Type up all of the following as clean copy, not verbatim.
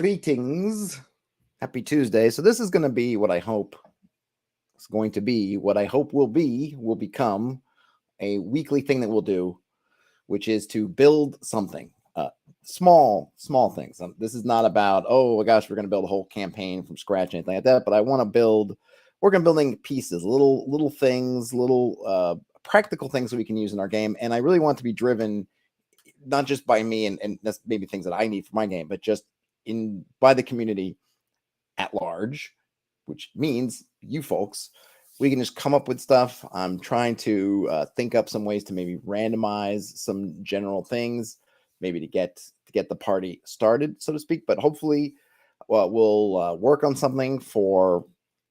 Greetings. Happy Tuesday. So this is going to be what I hope it's going to be, what I hope will become a weekly thing that we'll do, which is to build something. Small things. This is not about, oh my gosh, we're going to build a whole campaign from scratch, anything like that. But I want to we're going to building pieces, little things, little practical things that we can use in our game. And I really want to be driven not just by me and that's maybe things that I need for my game, but just by the community at large, which means you folks. We can just come up with stuff. I'm trying to think up some ways to maybe randomize some general things, maybe to get the party started, so to speak. But hopefully, we'll work on something for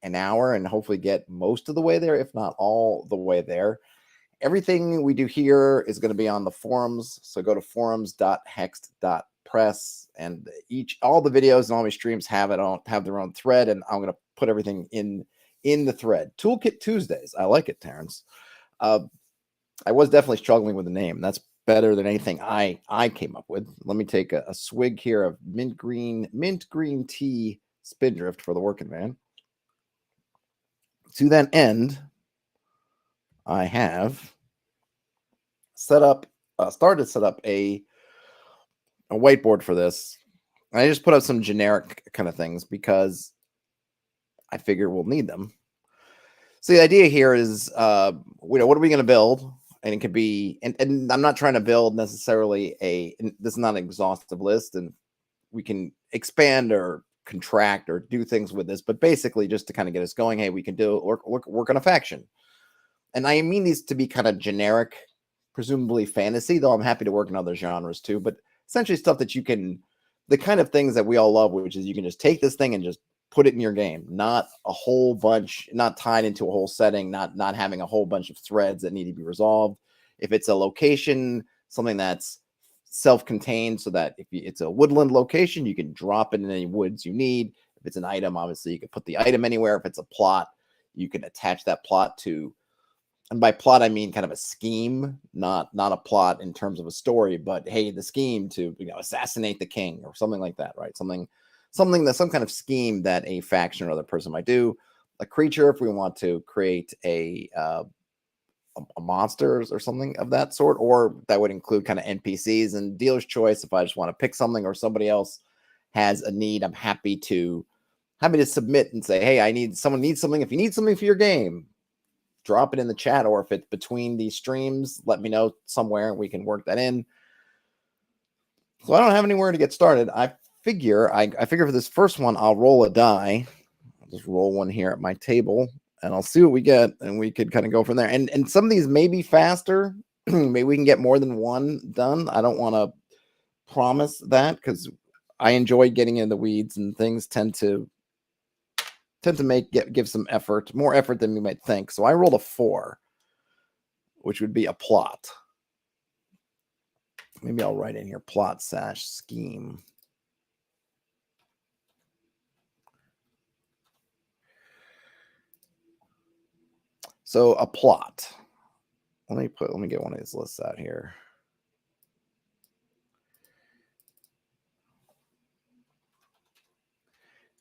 an hour and hopefully get most of the way there, if not all the way there. Everything we do here is going to be on the forums. So go to forums.hexed.press, and all the videos and all my streams have their own thread, and I'm going to put everything in the thread. Toolkit Tuesdays. I like it, Terrence. I was definitely struggling with the name. That's better than anything I came up with. Let me take a swig here of mint green tea Spindrift for the working man. To that end, I have started to set up a whiteboard for this. I just put up some generic kind of things because I figure we'll need them. So the idea here is, what are we going to build? And it could be, and I'm not trying to build necessarily this is not an exhaustive list, and we can expand or contract or do things with this, but basically just to kind of get us going. Hey, we can work on a faction. And I mean these to be kind of generic, presumably fantasy, though I'm happy to work in other genres too, but essentially stuff that the kind of things that we all love, which is you can just take this thing and just put it in your game, not a whole bunch, not tied into a whole setting, not having a whole bunch of threads that need to be resolved. If it's a location, something that's self-contained, so that if it's a woodland location, you can drop it in any woods you need. If it's an item, obviously you can put the item anywhere. If it's a plot, you can attach that plot to, and by plot I mean kind of a scheme, not a plot in terms of a story, but hey, the scheme to assassinate the king or something like that, right? Something that's some kind of scheme that a faction or other person might do. A creature, if we want to create a monster or something of that sort, or that would include kind of NPCs, and dealer's choice. If I just want to pick something or somebody else has a need, I'm happy to submit and say, hey, someone needs something. If you need something for your game, drop it in the chat, or if it's between these streams, let me know somewhere and we can work that in. So I don't have anywhere to get started. I figure for this first one, I'll roll a die. I'll just roll one here at my table and I'll see what we get, and we could kind of go from there. And some of these may be faster. Maybe we can get more than one done. I don't want to promise that because I enjoy getting in the weeds, and things tend to give some effort, more effort than we might think. So I rolled a 4, which would be a plot. Maybe I'll write in here plot/scheme. So a plot. Let me get one of these lists out here.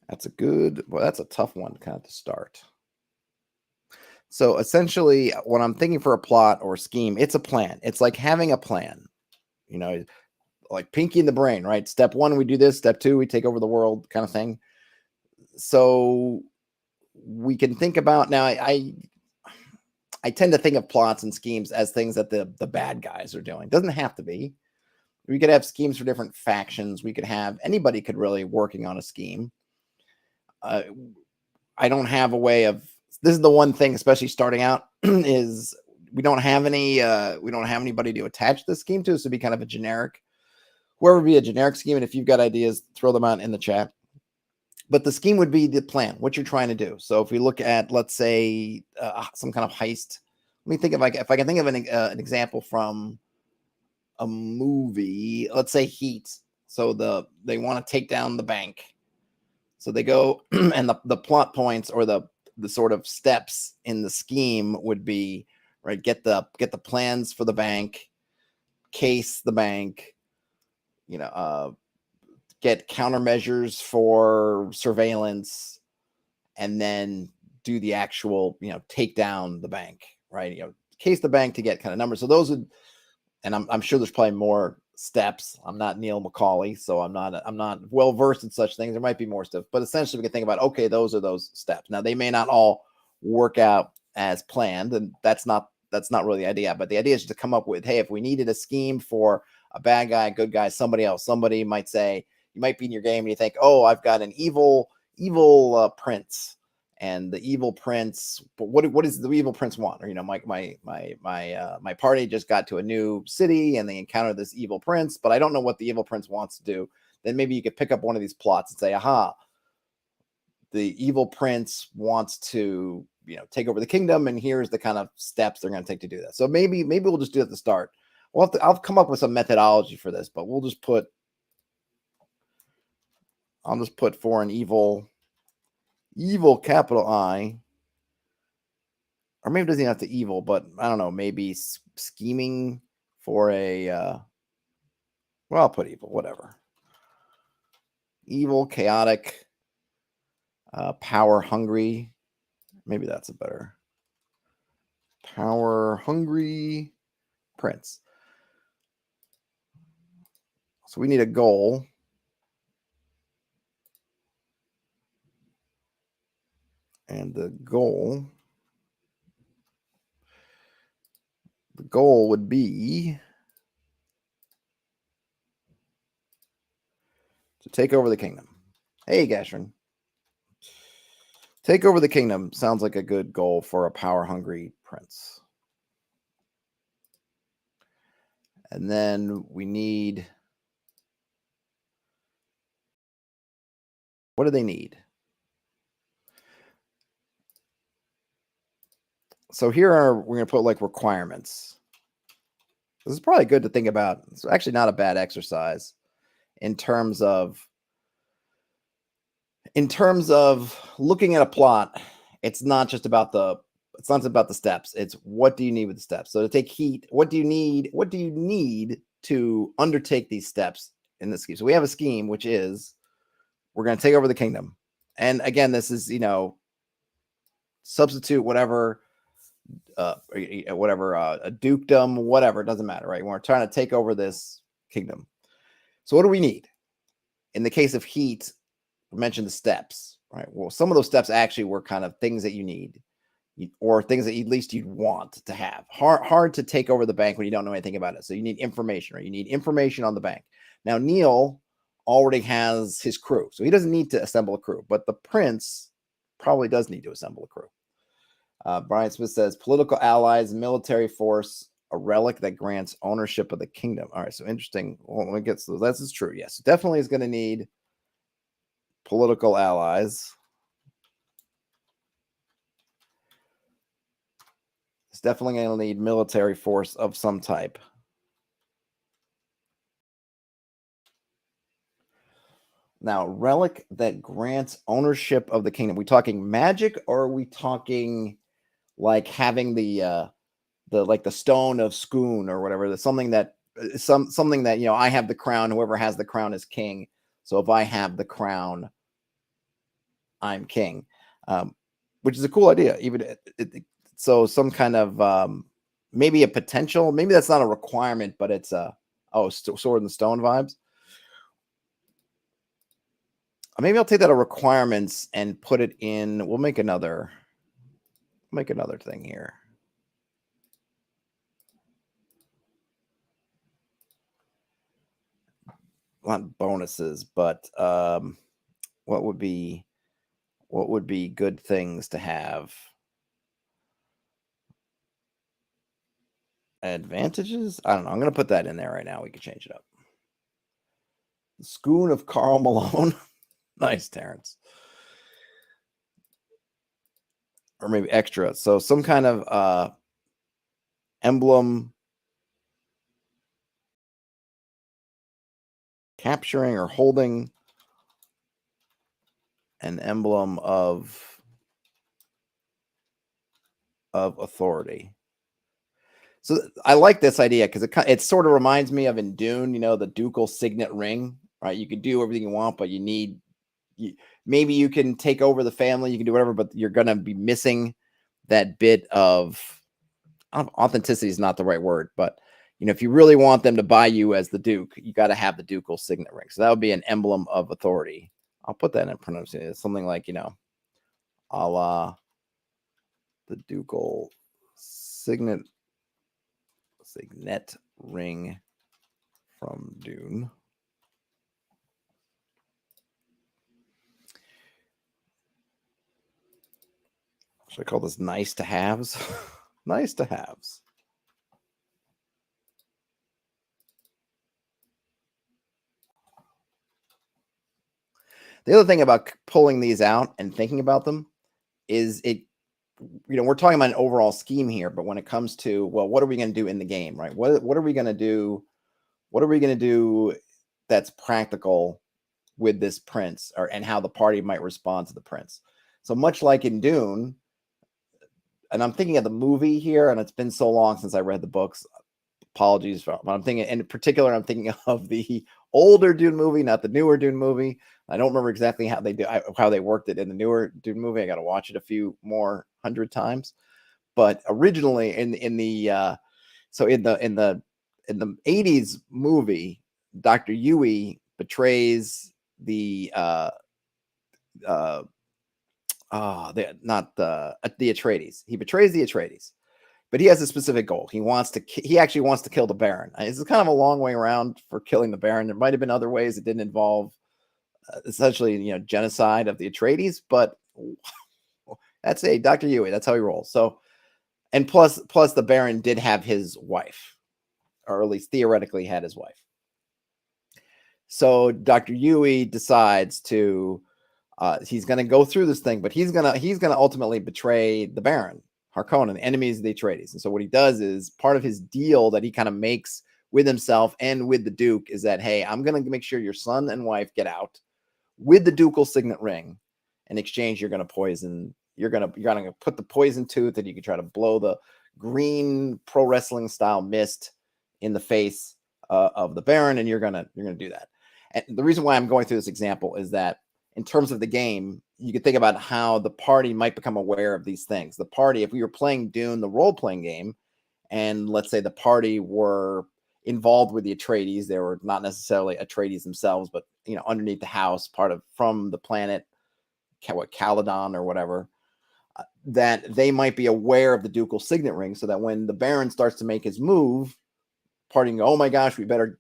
That's a tough one kind of to start. So essentially what I'm thinking for a plot or scheme, it's a plan. It's like having a plan, like Pinky in the Brain, right? Step 1, we do this. Step 2, we take over the world, kind of thing. So we can think about, now I tend to think of plots and schemes as things that the bad guys are doing. Doesn't have to be. We could have schemes for different factions. Anybody could really working on a scheme. I don't have a way of, this is the one thing, especially starting out, is we don't have anybody to attach the scheme to. So it'd be kind of a generic, whoever would be a generic scheme. And if you've got ideas, throw them out in the chat. But the scheme would be the plan, what you're trying to do. So if we look at, let's say, some kind of heist, let me think if I can think of an example from a movie. Let's say Heat. So they want to take down the bank. So they go, and the plot points or the sort of steps in the scheme would be, right, get the plans for the bank, case the bank, get countermeasures for surveillance, and then do the actual, take down the bank, right? Case the bank to get kind of numbers. So those would, and I'm sure there's probably more steps. I'm not Neil McCauley, so I'm not well versed in such things. There might be more stuff, but essentially we can think about, okay, those are those steps. Now they may not all work out as planned, and that's not really the idea. But the idea is just to come up with, hey, if we needed a scheme for a bad guy, good guy, somebody else, somebody might say, you might be in your game and you think, oh, I've got an evil prince. And the evil prince, but what does the evil prince want? Or, my party just got to a new city and they encounter this evil prince, but I don't know what the evil prince wants to do. Then maybe you could pick up one of these plots and say, aha, the evil prince wants to, take over the kingdom, and here's the kind of steps they're going to take to do that. So maybe we'll just do it at the start. I'll come up with some methodology for this, but I'll just put for an evil capital I, or maybe it doesn't even have to evil, but I don't know, maybe scheming for I'll put evil, whatever. Evil, chaotic, power hungry. Maybe that's a better. Power hungry prince. So we need a goal. And the goal would be to take over the kingdom. Hey, Gashrin. Take over the kingdom sounds like a good goal for a power-hungry prince. And then we need... what do they need? So we're going to put like requirements. This is probably good to think about. It's actually not a bad exercise in terms of looking at a plot. It's not just about the steps. It's what do you need with the steps. So to take heat, what do you need to undertake these steps in this scheme? So we have a scheme, which is we're going to take over the kingdom. And again, this is, substitute whatever, a dukedom, whatever, it doesn't matter, right? We're trying to take over this kingdom. So what do we need? In the case of heat, we mentioned the steps, right? Well, some of those steps actually were kind of things that you need, or things that at least you'd want to have. Hard to take over the bank when you don't know anything about it. So you need information, right? You need information on the bank. Now, Neil already has his crew, so he doesn't need to assemble a crew, but the prince probably does need to assemble a crew. Brian Smith says, political allies, military force, a relic that grants ownership of the kingdom. All right, so interesting. Well, let me get to this. Is true. Yes, definitely is going to need political allies. It's definitely going to need military force of some type. Now, relic that grants ownership of the kingdom. We talking magic, or are we talking like having the stone of Skoon or whatever? That's something that I have the crown. Whoever has the crown is king. So if I have the crown, I'm king, which is a cool idea. So some kind of maybe a potential. Maybe that's not a requirement, but it's sword and stone vibes. Maybe I'll take that as requirements and put it in. We'll make another thing here. Not bonuses, but what would be good things to have? Advantages? I don't know. I'm going to put that in there right now. We can change it up. The Skoon of Karl Malone. Nice, Terrence. Or maybe extra. So some kind of emblem, capturing or holding an emblem of authority. So I like this idea because it sort of reminds me of in Dune, the ducal signet ring, right? You can do everything you want, but maybe you can take over the family, you can do whatever, but you're going to be missing that bit of authenticity is not the right word, but if you really want them to buy you as the Duke, you got to have the ducal signet ring. So that would be an emblem of authority. I'll put that in pronunciation. It's something like, a la the ducal signet ring from Dune. Should I call this nice to haves? Nice to haves. The other thing about pulling these out and thinking about them is we're talking about an overall scheme here, but when it comes to, well, what are we going to do in the game, right? What are we going to do? What are we going to do that's practical with this prince, and how the party might respond to the prince? So much like in Dune, and I'm thinking of the movie here, and it's been so long since I read the books. Apologies but I'm thinking, in particular, I'm thinking of the older Dune movie, not the newer Dune movie. I don't remember exactly how they worked it in the newer Dune movie. I got to watch it a few more 100 times. But originally in the 80s movie, Dr. Yui betrays the Atreides. He betrays the Atreides. But he has a specific goal. He actually wants to kill the Baron. This is kind of a long way around for killing the Baron. There might have been other ways. It didn't involve essentially, genocide of the Atreides, but that's Dr. Yui. That's how he rolls. So, and plus the Baron did have his wife, or at least theoretically had his wife. So Dr. Yui decides to he's going to go through this thing, but he's going to ultimately betray the Baron Harkonnen, enemies of the Atreides. And so what he does is, part of his deal that he kind of makes with himself and with the Duke is that, hey, I'm going to make sure your son and wife get out with the ducal signet ring. In exchange, you're going to put the poison tooth, and you can try to blow the green pro wrestling style mist in the face of the Baron, and you're going to do that. And the reason why I'm going through this example is that, in terms of the game, you could think about how the party might become aware of these things. The party, if we were playing Dune, the role-playing game, and let's say the party were involved with the Atreides, they were not necessarily Atreides themselves, but underneath the house, from the planet, Caladan or whatever, that they might be aware of the ducal signet ring, so that when the Baron starts to make his move, party can go, oh my gosh, we better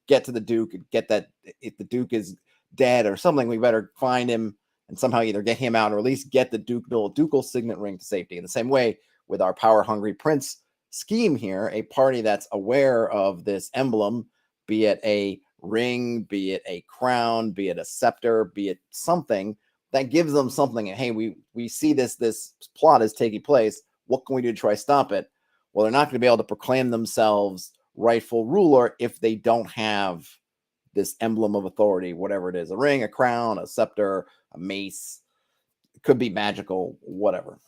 get to the Duke and get that. If the Duke is dead or something, we better find him and somehow either get him out, or at least get the ducal signet ring to safety. In the same way, with our power hungry prince scheme here, a party that's aware of this emblem, be it a ring, be it a crown, be it a scepter, be it something that gives them something. Hey, we see this plot is taking place. What can we do to try to stop it? Well, they're not going to be able to proclaim themselves rightful ruler if they don't have this emblem of authority, whatever it is, a ring, a crown, a scepter, a mace. It could be magical, whatever.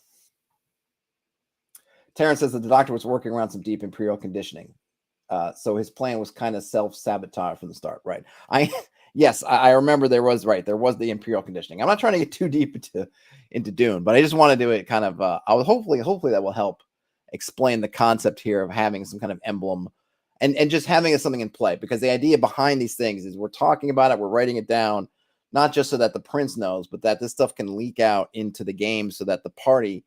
Terrence says that the doctor was working around some deep imperial conditioning. So his plan was kind of self-sabotage from the start, right? I remember there was the imperial conditioning. I'm not trying to get too deep into Dune, but I just want to do it kind of, hopefully that will help explain the concept here of having some kind of emblem and just having something in play, because the idea behind these things is we're talking about it, we're writing it down, not just so that the prince knows, but that this stuff can leak out into the game so that the party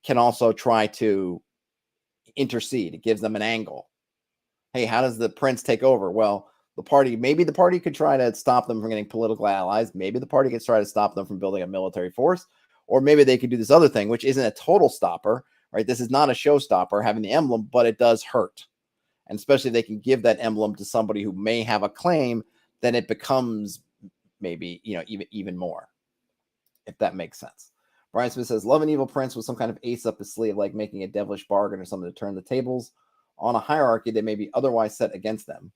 can also try to intercede. It gives them an angle. Hey, how does the prince take over? Well, maybe the party could try to stop them from getting political allies. Maybe the party could try to stop them from building a military force, or maybe they could do this other thing, which isn't a total stopper, right? This is not a showstopper, having the emblem, but it does hurt. And especially if they can give that emblem to somebody who may have a claim, then it becomes maybe, even more, if that makes sense. Brian Smith says, love an evil prince with some kind of ace up his sleeve, like making a devilish bargain or something to turn the tables on a hierarchy that may be otherwise set against them.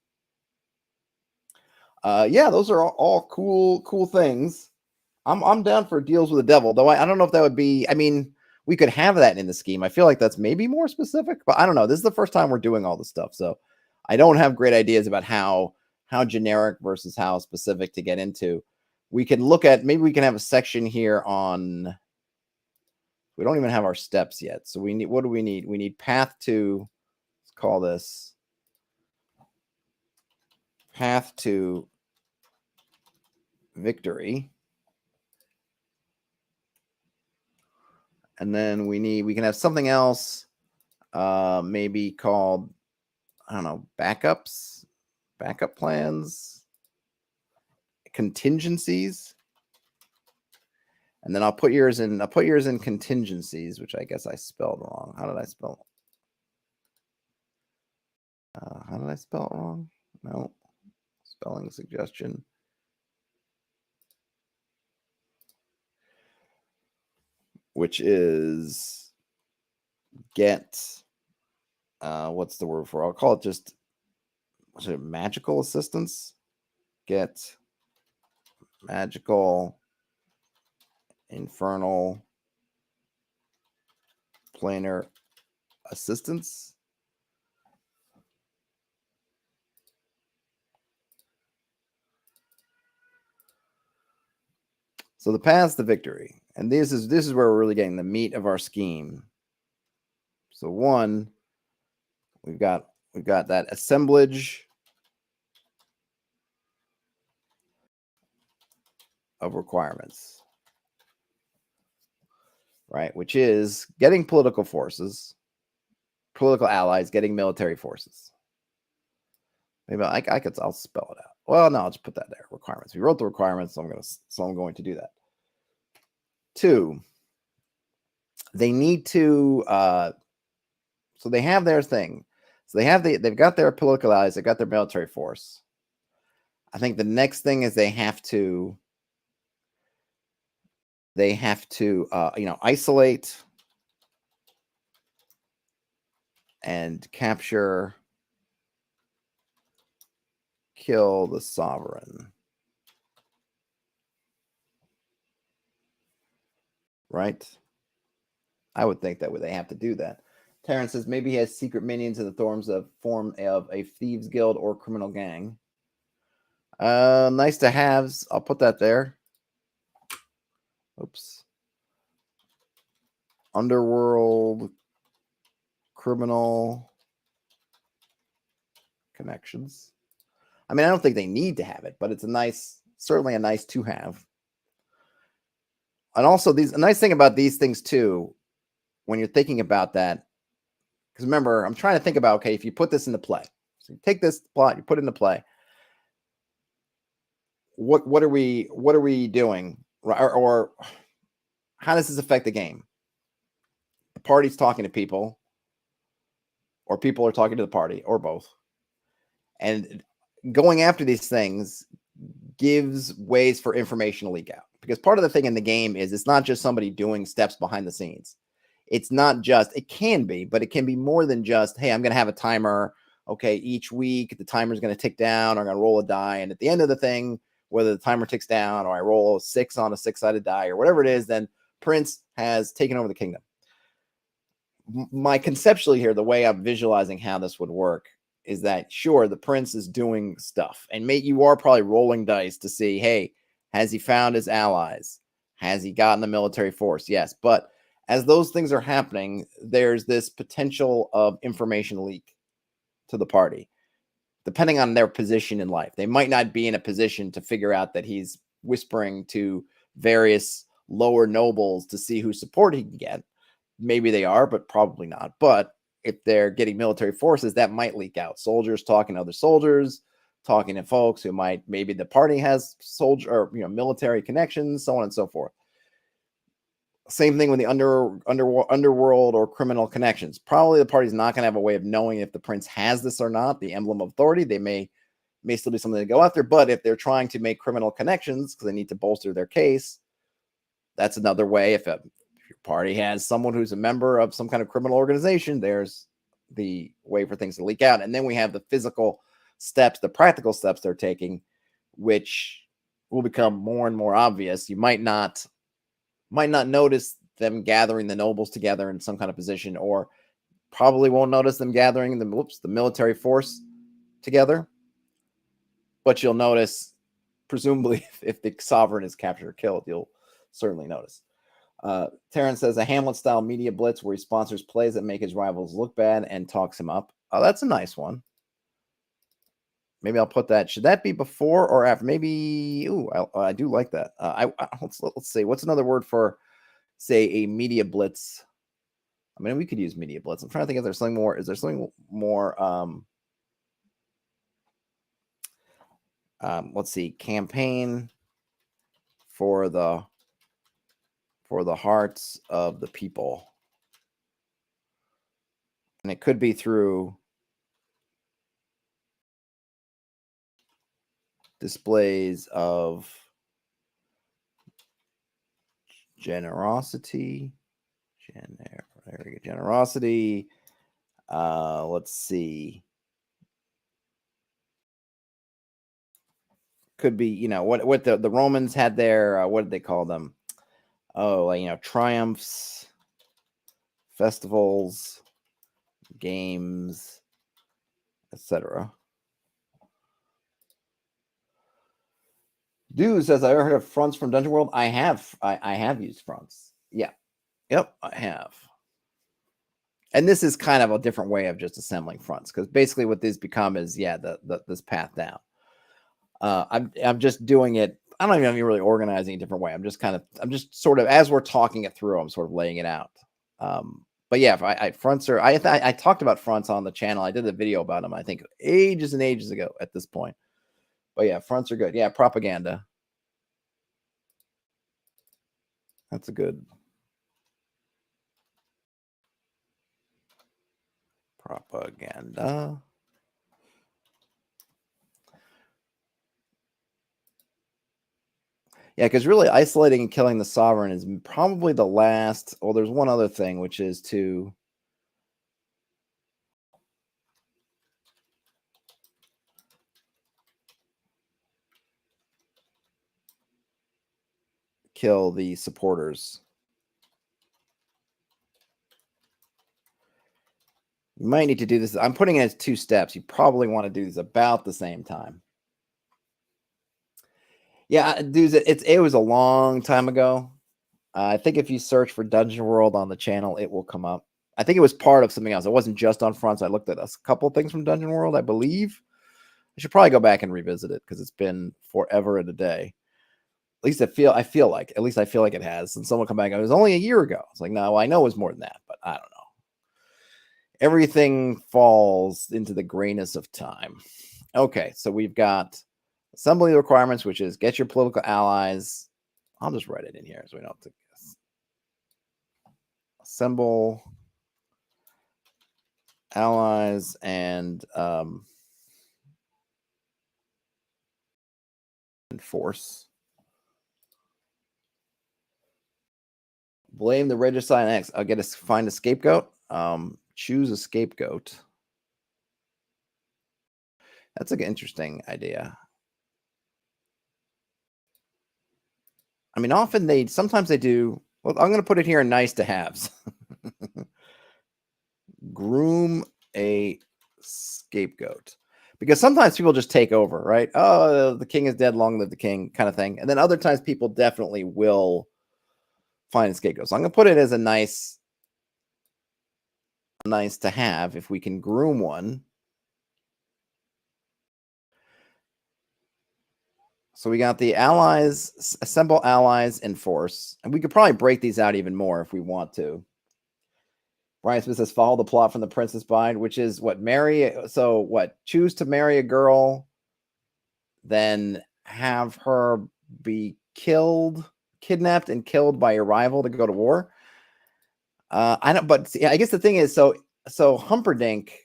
Those are all cool things. I'm down for deals with the devil, though I don't know if that would be, we could have that in the scheme. I feel like that's maybe more specific, but I don't know. This is the first time we're doing all this stuff, so I don't have great ideas about how how generic versus how specific to get into. We can look at, maybe we can have a section here on, we don't even have our steps yet. So we need, what do we need? We need path to, let's call this path to victory. And then we can have something else, maybe called, I don't know, backup plans, contingencies. And then I'll put yours in contingencies, which I guess I spelled wrong. How did I spell it wrong? No. Spelling suggestion. Which is get, what's the word for it? I'll call it just, what's it, magical assistance? Get magical infernal planar assistance. So the path to victory, and this is where we're really getting the meat of our scheme. So one, we've got that assemblage of requirements, right? Which is getting political forces, political allies, getting military forces. Maybe I'll spell it out. Well, no, I'll just put that there. Requirements. We wrote the requirements, so I'm going to do that. 2, they need to, so they have their thing. So they've got their political allies, they've got their military force. I think the next thing is they have to isolate and capture, kill the sovereign. Right? I would think that they have to do that. Terrence says maybe he has secret minions in the form of a thieves guild or criminal gang. Nice to haves. I'll put that there. Oops. Underworld criminal connections. I mean, I don't think they need to have it, but it's certainly a nice to have. And also a nice thing about these things too, when you're thinking about that, because remember, I'm trying to think about, okay, if you put this into play, so you take this plot, you put it into play, what are we doing, or how does this affect the game? The party's talking to people, or people are talking to the party, or both, and going after these things gives ways for information to leak out. Because part of the thing in the game is it's not just somebody doing steps behind the scenes. It's not just, it can be, but it can be more than just, hey, I'm going to have a timer. Okay, each week the timer's going to tick down, or I'm going to roll a die. And at the end of the thing, whether the timer ticks down or I roll a 6 on a 6-sided die or whatever it is, then Prince has taken over the kingdom. My conceptually here, the way I'm visualizing how this would work is that, sure, the Prince is doing stuff. And you are probably rolling dice to see, hey, has he found his allies? Has he gotten the military force? Yes. But as those things are happening, there's this potential of information leak to the party, depending on their position in life. They might not be in a position to figure out that he's whispering to various lower nobles to see whose support he can get. Maybe they are, but probably not. But if they're getting military forces, that might leak out. Soldiers talking to other soldiers, talking to folks who maybe the party has military connections, so on and so forth. Same thing with the underworld or criminal connections. Probably the party's not going to have a way of knowing if the Prince has this or not, the emblem of authority. They may still be something to go after, but if they're trying to make criminal connections because they need to bolster their case, that's another way. If your party has someone who's a member of some kind of criminal organization, there's the way for things to leak out. And then we have the physical steps, the practical steps they're taking, which will become more and more obvious. You might not notice them gathering the nobles together in some kind of position, or probably won't notice them gathering the military force together. But you'll notice, presumably, if the sovereign is captured or killed, you'll certainly notice. Terrence says a Hamlet-style media blitz where he sponsors plays that make his rivals look bad and talks him up. Oh, that's a nice one. Maybe I'll put that. Should that be before or after? Maybe. Ooh, I do like that. Let's see. What's another word for, say, a media blitz? I mean, we could use media blitz. I'm trying to think if there's something more. Is there something more? Let's see. Campaign for the hearts of the people, and it could be through displays of generosity. Generosity. Let's see. Could be, you know, what the Romans had their, what did they call them? Oh, you know, triumphs, festivals, games, etc. Dude says, I ever heard of fronts from Dungeon World? I have. I have used fronts. Yeah. Yep, I have. And this is kind of a different way of just assembling fronts, because basically what these become is, yeah, this path down. I'm just doing it. I don't even really organizing a different way. I'm just sort of, as we're talking it through, I'm sort of laying it out. But yeah, fronts are, I talked about fronts on the channel. I did a video about them, I think ages and ages ago at this point. But yeah, fronts are good. Yeah, propaganda. That's a good propaganda. Yeah, because really isolating and killing the sovereign is probably the last. Well, there's one other thing, which is to kill the supporters. You might need to do this. I'm putting it as 2 steps. You probably want to do this about the same time. Yeah, dudes, it was a long time ago. I think if you search for Dungeon World on the channel, it will come up. I think it was part of something else. It wasn't just on fronts. I looked at a couple things from Dungeon World, I believe. I should probably go back and revisit it because it's been forever and a day. At least I feel like it has. And someone come back and it was only a year ago. It's like, no, I know it was more than that, but I don't know. Everything falls into the grayness of time. Okay, so we've got assembly requirements, which is get your political allies. I'll just write it in here so we don't have to guess. Assemble allies and enforce. Blame the regicide X. I'll find a scapegoat. Choose a scapegoat. That's an interesting idea. I mean, sometimes they do. Well, I'm going to put it here in nice to haves. Groom a scapegoat. Because sometimes people just take over, right? Oh, the king is dead, long live the king, kind of thing. And then other times people definitely will find a scapegoat. So I'm going to put it as a nice to have if we can groom one. So we got the allies, assemble allies, enforce. And we could probably break these out even more if we want to. Brian Smith says, follow the plot from The Princess Bride, which is what? Choose to marry a girl, then have her be kidnapped and killed by your rival to go to war. But I guess the thing is, so Humperdinck,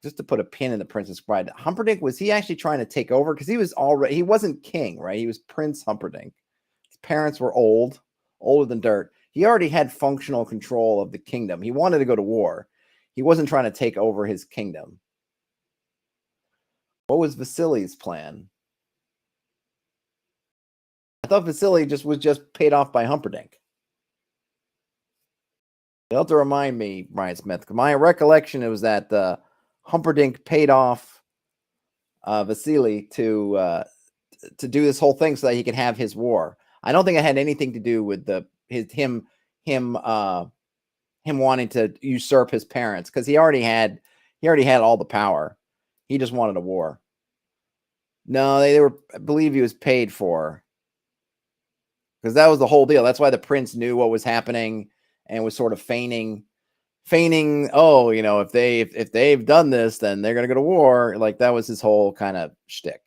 just to put a pin in The Princess Bride, Humperdinck, was he actually trying to take over? Because he wasn't king, right? He was Prince Humperdinck. His parents were older than dirt. He already had functional control of the kingdom. He wanted to go to war. He wasn't trying to take over his kingdom. What was Vasily's plan? I thought Vasily was just paid off by Humperdinck. You'll have to remind me, Brian Smith. My recollection, it was that Humperdinck paid off Vasily to do this whole thing so that he could have his war. I don't think it had anything to do with him wanting to usurp his parents, because he already had all the power. He just wanted a war. No, they were, I believe he was paid for, because that was the whole deal. That's why the prince knew what was happening and was sort of feigning. Oh, if they've done this, then they're gonna go to war. Like, that was his whole kind of shtick.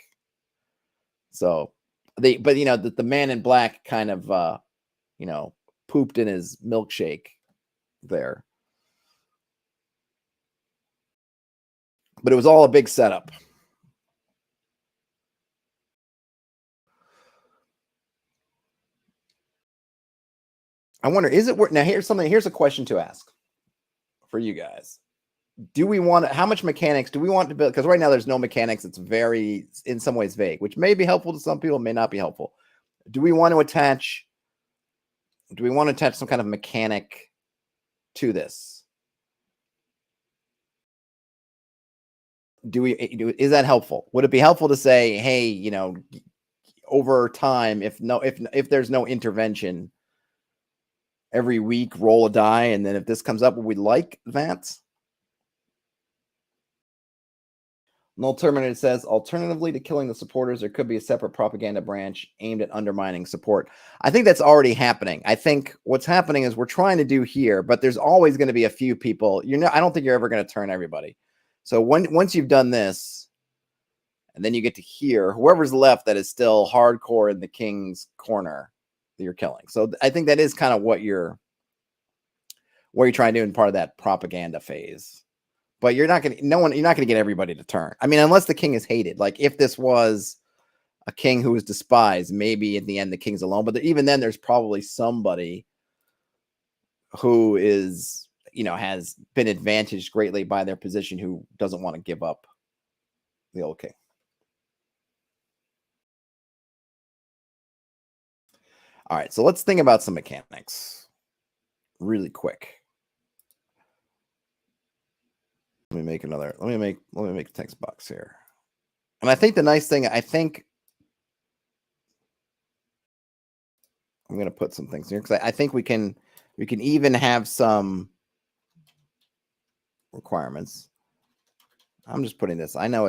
So but the man in black kind of pooped in his milkshake there. But it was all a big setup. I wonder, is it worth? Now, here's a question to ask for you guys. Do we want how much mechanics do we want to build? Because right now there's no mechanics. It's very, in some ways, vague, which may be helpful to some people, may not be helpful. Do we want to attach some kind of mechanic to this? Is that helpful? Would it be helpful to say, hey, over time, if there's no intervention, every week roll a die, and then if this comes up, would we like that? Null Terminator says, alternatively to killing the supporters, there could be a separate propaganda branch aimed at undermining support. I think that's already happening. I think what's happening is we're trying to do here, but there's always going to be a few people. I don't think you're ever going to turn everybody. So once you've done this, and then you get to here, whoever's left that is still hardcore in the king's corner that you're killing. So I think that is kind of what you're trying to do in part of that propaganda phase. But you're not going to get everybody to turn. I mean, unless the king is hated. Like, if this was a king who was despised, maybe in the end the king's alone. But even then, there's probably somebody who is, has been advantaged greatly by their position, who doesn't want to give up the old king. All right, so let's think about some mechanics really quick. Let me make a text box here. And I think the nice thing, I'm going to put some things here, because I think we can even have some requirements. I'm just putting this. I know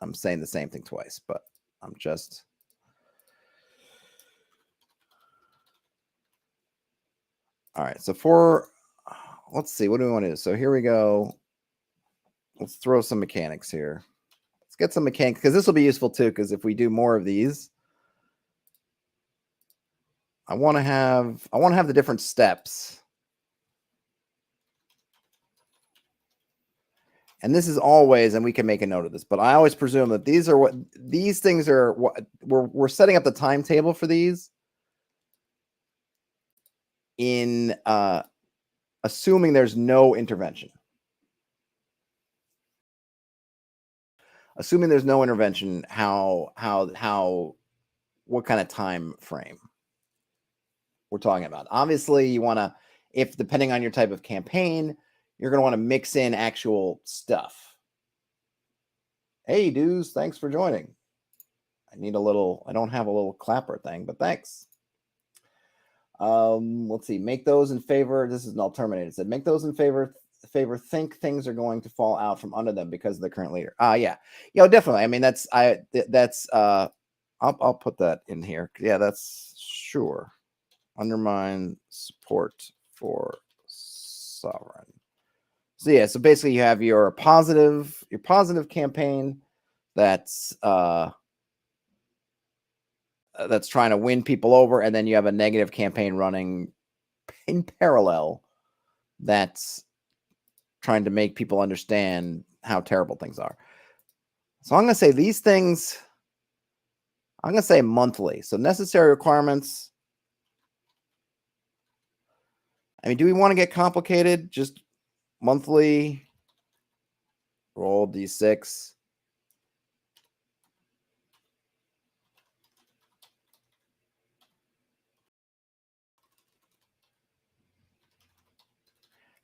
I'm saying the same thing twice, but I'm just. All right, so let's see, what do we want to do? So here we go. Let's throw some mechanics here. Let's get some mechanics, because this will be useful too, because if we do more of these, I want to have the different steps. And this is always, and we can make a note of this, but I always presume that these things are what we're setting up the timetable for these in assuming there's no intervention. Assuming there's no intervention, what kind of time frame we're talking about? Obviously, you want to, if depending on your type of campaign, you're going to want to mix in actual stuff. Hey, dudes, thanks for joining. I don't have a little clapper thing, but thanks. Let's see. Make those in favor. This is an alternative. It said, make those in favor think things are going to fall out from under them because of the current leader. Yeah. Definitely. I mean, I'll put that in here. Yeah, that's sure. Undermine support for sovereign. So yeah, so basically you have your positive campaign that's trying to win people over, and then you have a negative campaign running in parallel that's trying to make people understand how terrible things are. So I'm going to say these things, I'm going to say monthly. So necessary requirements. I mean, do we want to get complicated? Just monthly, roll D6.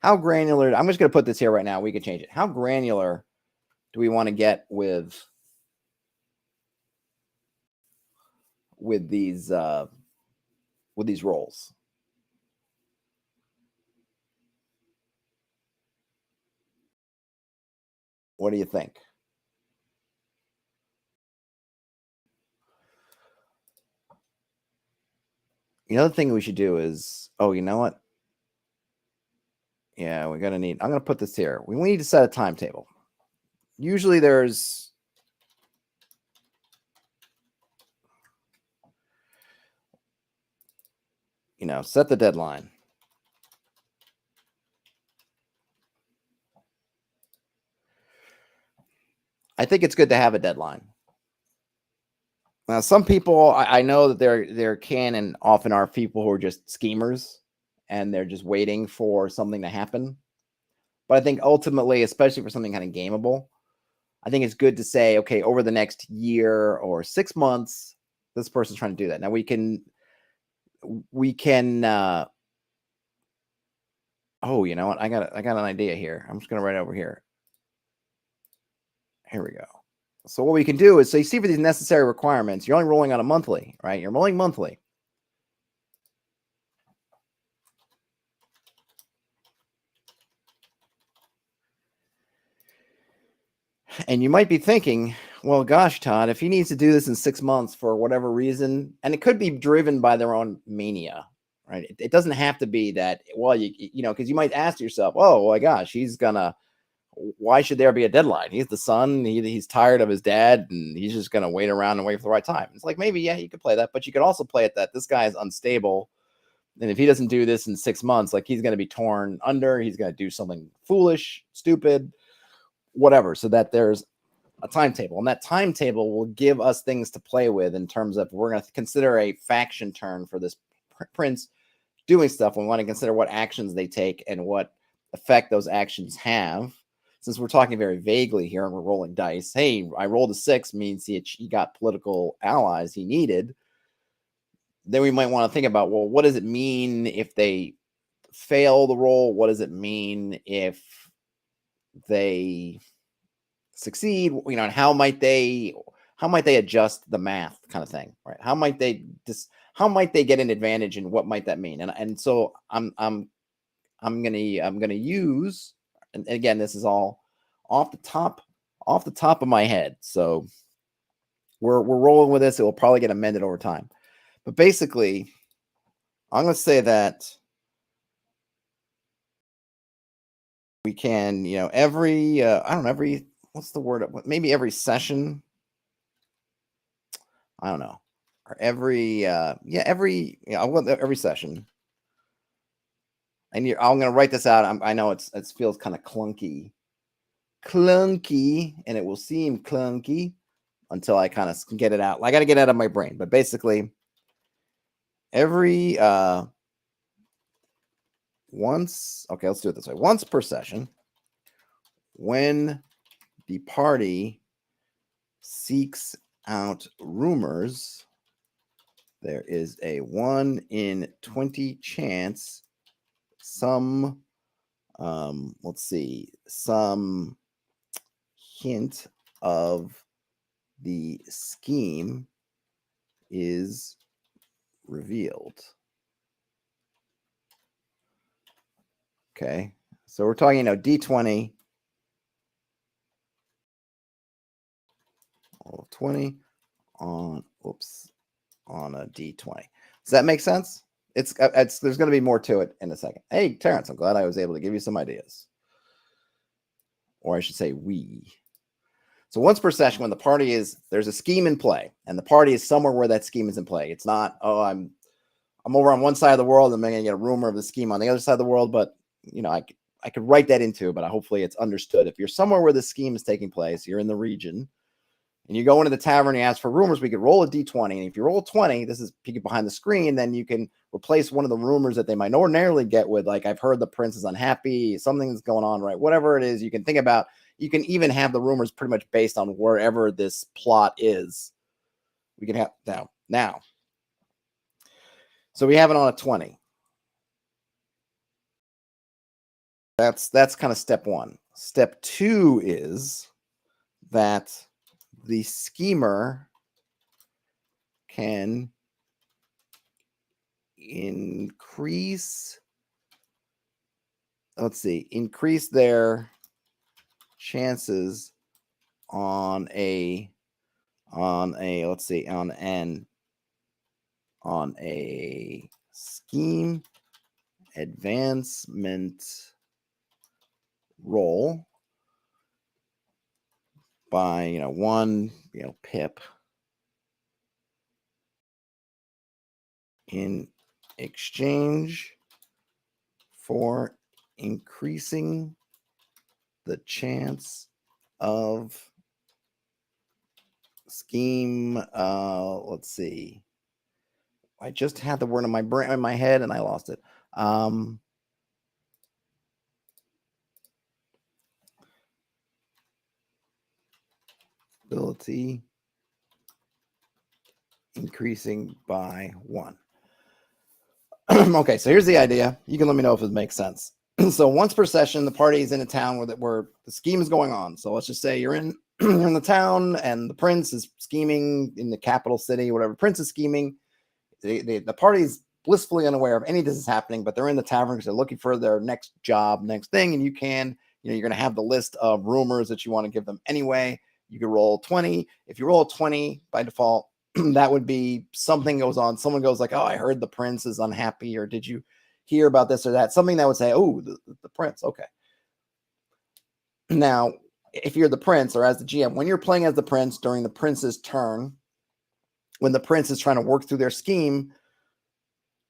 How granular, I'm just going to put this here right now. We could change it. How granular do we want to get with these rolls? What do you think? The other thing we should do is, oh, you know what? Yeah, we're gonna need. I'm gonna put this here. We need to set a timetable. Usually, there's set the deadline. I think it's good to have a deadline. Now, some people, I know that there can and often are people who are just schemers, and they're just waiting for something to happen. But I think ultimately, especially for something kind of gameable, I think it's good to say, okay, over the next year or 6 months, this person's trying to do that. Now we can. Oh, you know what? I got an idea here. I'm just gonna write it over here. Here we go. So what we can do is, so you see for these necessary requirements, you're only rolling on a monthly, right? You're rolling monthly. And you might be thinking, well, gosh, Todd, if he needs to do this in 6 months for whatever reason, and it could be driven by their own mania, right? It doesn't have to be that, well, because you might ask yourself, oh my gosh, why should there be a deadline? He's the son. He's tired of his dad, and he's just going to wait around and wait for the right time. It's like, maybe, yeah, you could play that, but you could also play it that this guy is unstable. And if he doesn't do this in 6 months, like, he's going to be torn under. He's going to do something foolish, stupid, whatever, so that there's a timetable. And that timetable will give us things to play with in terms of, we're going to consider a faction turn for this prince doing stuff. We want to consider what actions they take and what effect those actions have. Since we're talking very vaguely here and we're rolling dice, hey, I rolled a 6 means he got political allies he needed. Then we might want to think about, well, what does it mean if they fail the roll? What does it mean if they succeed? And how might they adjust the math, kind of thing, right? How might they get an advantage, and what might that mean? And so I'm gonna use, and again, this is all off the top of my head, so we're rolling with this. It will probably get amended over time, but basically, I'm gonna say that we can, every I don't know, every, what's the word? Maybe every session. I don't know, or every every session. And I'm going to write this out. I know it feels kind of clunky, and it will seem clunky until I kind of get it out. I got to get it out of my brain. But basically, every once, okay, let's do it this way. Once per session, when the party seeks out rumors, there is a 1 in 20 chance some some hint of the scheme is revealed. Okay, so we're talking, D20, all 20 on a D20. Does that make sense? It's there's going to be more to it in a second. Hey, Terrence, I'm glad I was able to give you some ideas. Or I should say we. So once per session, when the party there's a scheme in play, and the party is somewhere where that scheme is in play. It's not, oh, I'm over on one side of the world, and I'm going to get a rumor of the scheme on the other side of the world, but, I could write that into, but hopefully it's understood. If you're somewhere where the scheme is taking place, you're in the region, and you go into the tavern, you ask for rumors, we could roll a D20. And if you roll a 20, this is peeking behind the screen, then you can replace one of the rumors that they might ordinarily get with, like, I've heard the prince is unhappy, something's going on, right? Whatever it is, you can think about. You can even have the rumors pretty much based on wherever this plot is. We can have now. So we have it on a 20. That's kind of step 1. Step 2 is that the schemer can increase their chances on a scheme advancement roll by 1 pip in exchange for increasing the chance of scheme. Let's see. I just had the word in my head and I lost it. Ability increasing by 1. Okay, so here's the idea. You can let me know if it makes sense. So once per session, the party is in a town where the scheme is going on. So let's just say you're in in the town and the prince is scheming in the capital city, whatever. Prince is scheming. The party's blissfully unaware of any of this is happening, but they're in the tavern because they're looking for their next job, next thing. And you're going to have the list of rumors that you want to give them anyway. You could roll 20. If you roll a 20 by default, that would be something goes on. Someone goes like, oh, I heard the prince is unhappy, or did you hear about this or that? Something that would say, oh, the prince. Okay. Now, if you're the prince or as the GM, when you're playing as the prince during the prince's turn, when the prince is trying to work through their scheme,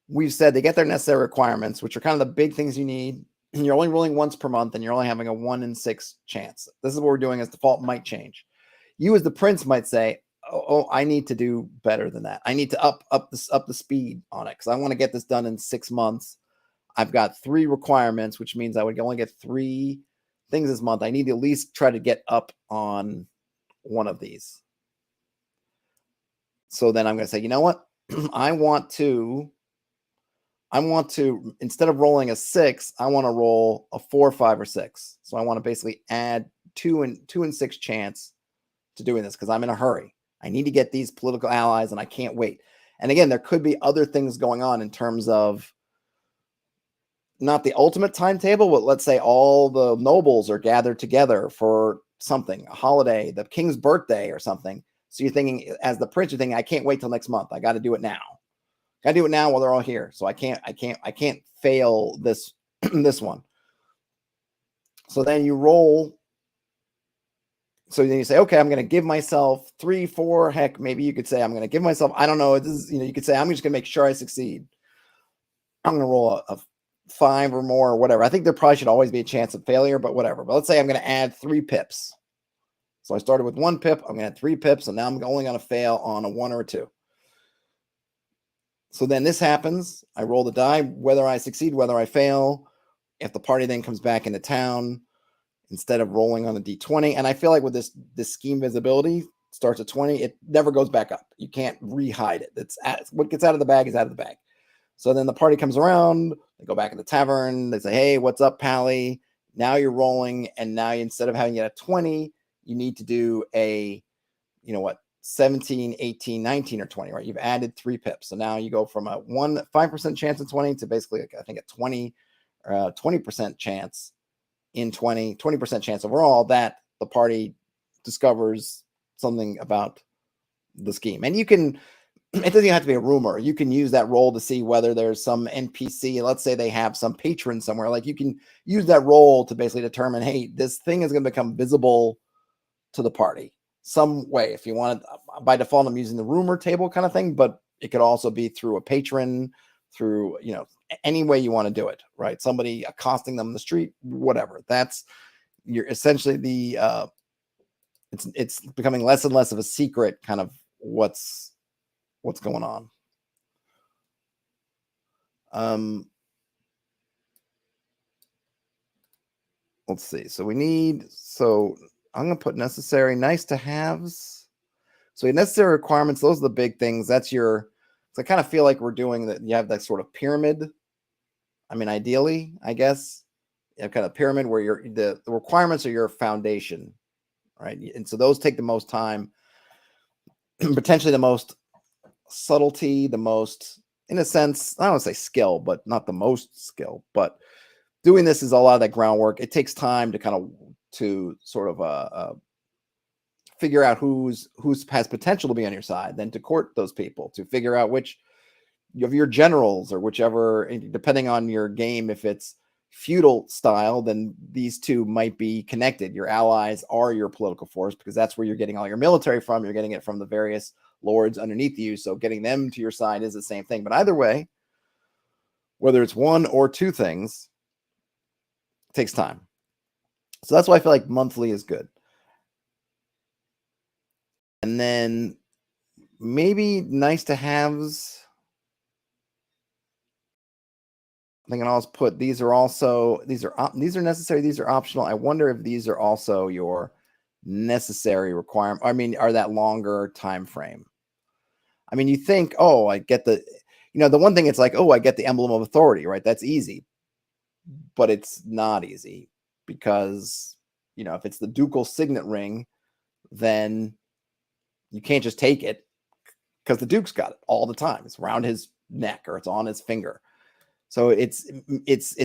we've said they get their necessary requirements, which are kind of the big things you need. And you're only rolling once per month and you're only having a 1 in 6 chance. This is what we're doing as default might change. You as the prince might say, oh, I need to do better than that. I need to up the speed on it because I want to get this done in 6 months. I've got 3 requirements, which means I would only get 3 things this month. I need to at least try to get up on one of these. So then I'm going to say, you know what? I want to, instead of rolling a 6, I want to roll a 4, 5, or 6. So I want to basically add 2 and 6 chance to doing this because I'm in a hurry. I need to get these political allies and I can't wait. And again, there could be other things going on in terms of not the ultimate timetable, but let's say all the nobles are gathered together for something, a holiday, the king's birthday or something. So you're thinking, as the prince, you're thinking, I can't wait till next month. I got to do it now. Got to do it now while they're all here. So I can't fail this this one. So then you roll. So then you say, okay, I'm going to give myself 3, 4. Heck, maybe you could say I'm going to give myself. I don't know. This is, you could say I'm just going to make sure I succeed. I'm going to roll a 5 or more or whatever. I think there probably should always be a chance of failure, but whatever. But let's say I'm going to add 3 pips. So I started with 1 pip. I'm going to add 3 pips. And now I'm only going to fail on a 1 or a 2. So then this happens. I roll the die, whether I succeed, whether I fail. If the party then comes back into town, instead of rolling on a d20. And I feel like with this scheme visibility starts at 20, it never goes back up. You can't re-hide it. What gets out of the bag is out of the bag. So then the party comes around, they go back in the tavern, they say, hey, what's up, Pally? Now you're rolling, and now instead of having it at 20, you need to do a, 17, 18, 19, or 20, right? You've added 3 pips. So now you go from a 5% chance in 20 to basically, I think, a 20% chance in 20% chance overall that the party discovers something about the scheme. And you can, it doesn't even have to be a rumor. You can use that roll to see whether there's some NPC. Let's say they have some patron somewhere. Like you can use that roll to basically determine, hey, this thing is going to become visible to the party some way. If you want it, by default, I'm using the rumor table kind of thing, but it could also be through a patron, through, any way you want to do it, right? Somebody accosting them in the street, whatever. You're essentially it's becoming less and less of a secret kind of what's going on. Let's see. So I'm going to put necessary, nice to haves. So necessary requirements, those are the big things. So I kind of feel like we're doing that. You have that sort of pyramid. I mean, ideally, I guess you have kind of pyramid where the requirements are your foundation. right? And so those take the most time, potentially the most subtlety, the most, in a sense, I don't want to say skill, but not the most skill. But doing this is a lot of that groundwork. It takes time to kind of to sort of figure out who's has potential to be on your side, then to court those people, to figure out which of your generals or whichever, depending on your game, if it's feudal style, then these two might be connected. Your allies are your political force because that's where you're getting all your military from. You're getting it from the various lords underneath you. So getting them to your side is the same thing. But either way, whether it's one or two things, it takes time. So that's why I feel like monthly is good. And then maybe nice to haves. I think I'll put these are also these are necessary, these are optional. I wonder if these are also your necessary requirement. I mean, are that longer time frame? I mean, you think, oh, I get the, the one thing, it's like, oh, I get the emblem of authority, right? That's easy, but it's not easy because, if it's the ducal signet ring, then you can't just take it because the Duke's got it all the time. It's around his neck or it's on his finger. So it's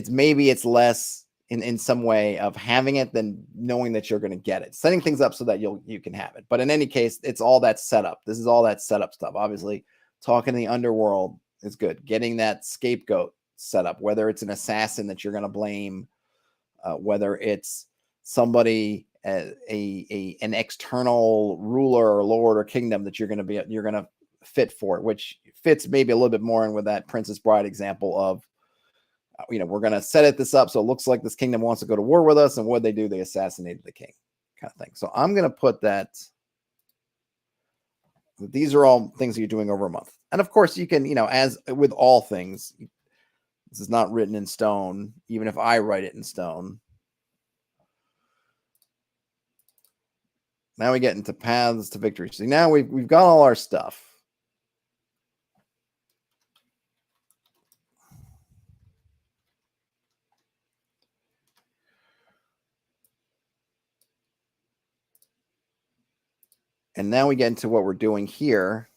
maybe it's less in some way of having it than knowing that you're going to get it. Setting things up so that you can have it. But in any case, it's all that setup. This is all that setup stuff. Obviously, talking the underworld is good. Getting that scapegoat set up, whether it's an assassin that you're going to blame, whether it's somebody an external ruler or lord or kingdom that you're going to fit for it, which fits maybe a little bit more in with that Princess Bride example of, we're going to set this up so it looks like this kingdom wants to go to war with us, and what they do, they assassinated the king, kind of thing. So I'm going to put that these are all things that you're doing over a month. And of course you can, as with all things, this is not written in stone, even if I write it in stone. Now we get into paths to victory. So now we've got all our stuff. And now we get into what we're doing here.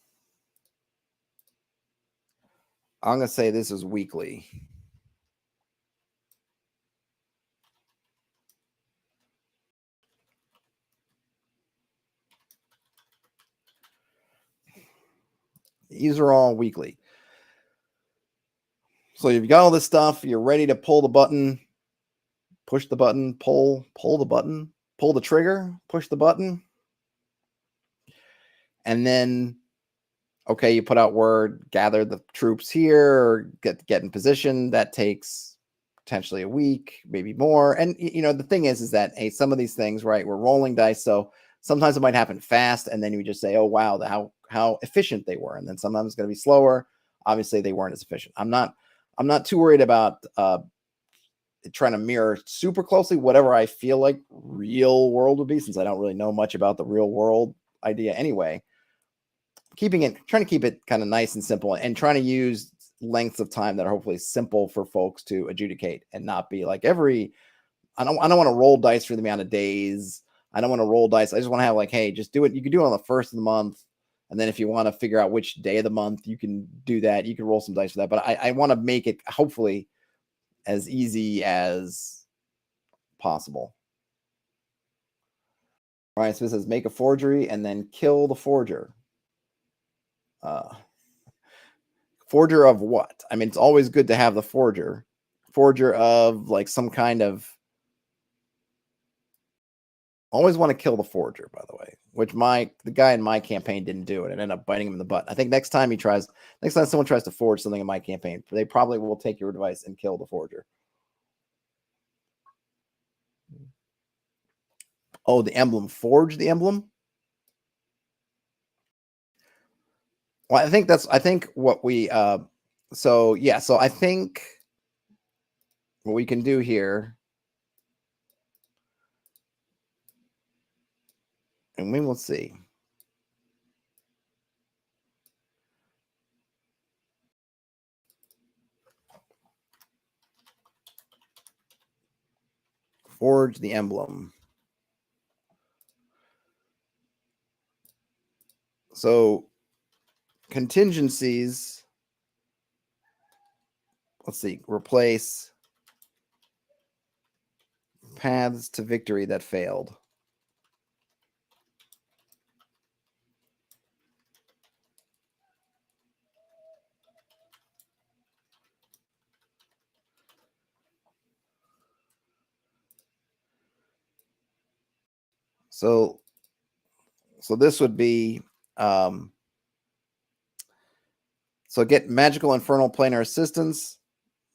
I'm going to say this is weekly. These are all weekly. So you've got all this stuff. You're ready to pull the button, push the button, pull the button, pull the trigger, push the button. And then, okay, you put out word, gather the troops here, get in position. That takes potentially a week, maybe more. And, the thing is that, hey, some of these things, right, we're rolling dice. So sometimes it might happen fast. And then you just say, oh, wow, how efficient they were. And then sometimes it's going to be slower. Obviously, they weren't as efficient. I'm not too worried about trying to mirror super closely whatever I feel like real world would be, since I don't really know much about the real world idea anyway. Trying to keep it kind of nice and simple, and trying to use lengths of time that are hopefully simple for folks to adjudicate, and not be like I don't want to roll dice for the amount of days. I don't want to roll dice. I just want to have like, hey, just do it. You can do it on the first of the month. And then if you want to figure out which day of the month, you can do that. You can roll some dice for that. But I want to make it hopefully as easy as possible. All right, so it says make a forgery and then kill the forger. Forger of what? I mean, it's always good to have the forger. Forger of like some kind of. Always want to kill the forger, by the way, which the guy in my campaign didn't do it and ended up biting him in the butt. I think next time someone tries to forge something in my campaign, they probably will take your advice and kill the forger. Oh, the emblem. Forge the emblem? Well, I think what we so I think what we can do here, and we will see. Forge the emblem. So contingencies, let's see, replace paths to victory that failed. So this would be, so get magical infernal planar assistance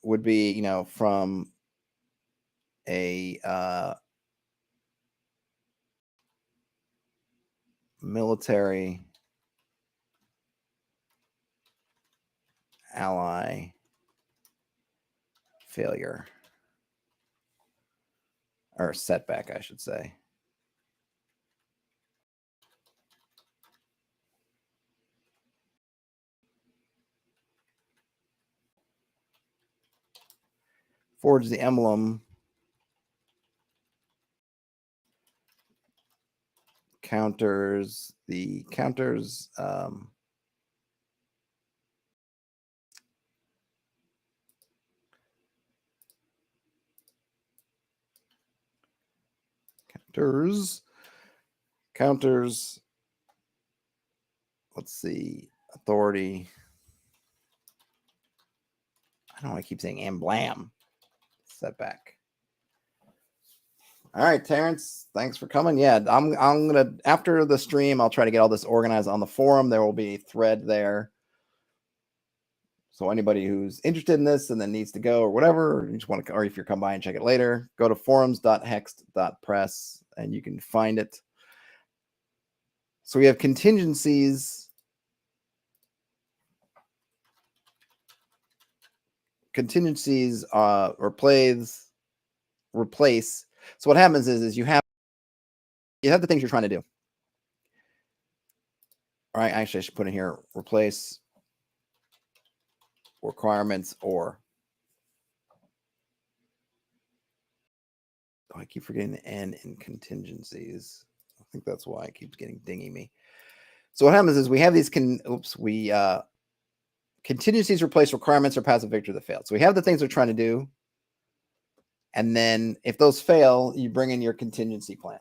would be, you know, from a military ally failure, or setback, I should say. Forge the emblem. Counters counters, let's see, authority. I don't know, I keep saying amblam. Setback. All right, Terrence, thanks for coming. Yeah, I'm gonna, after the stream, I'll try to get all this organized on the forum. There will be a thread there. So anybody who's interested in this and then needs to go or whatever, or you just want to, or if you're come by and check it later, go to forums.hexed.press and you can find it. So we have contingencies. Replace. So what happens is you have the things you're trying to do. All right, actually I should put in here, replace requirements or. Oh, I keep forgetting the N in contingencies. I think that's why it keeps getting dingy me. So what happens is we have these contingencies replace requirements or passive victory that failed. So we have the things we're trying to do. And then if those fail, you bring in your contingency plan.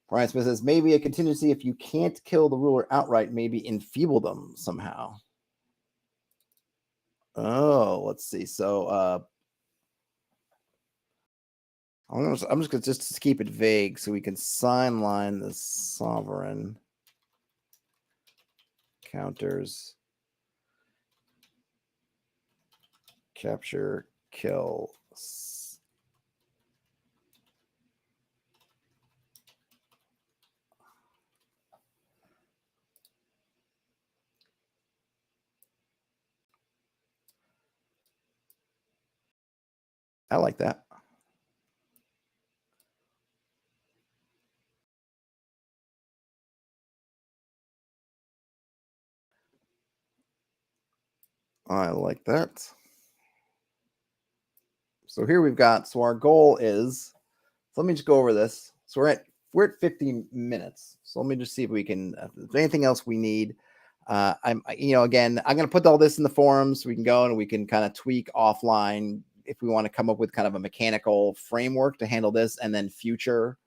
Brian Smith says, maybe a contingency if you can't kill the ruler outright, maybe enfeeble them somehow. Oh, let's see. So I'm just going to keep it vague so we can sign line the sovereign. Counters. Capture, kill. I like that. I like that. So here we've got, so our goal is, so let me just go over this. So we're at 15 minutes. So let me just see if we can, if there's anything else we need. Again, I'm going to put all this in the forums so we can go and we can kind of tweak offline if we want to come up with kind of a mechanical framework to handle this, and then future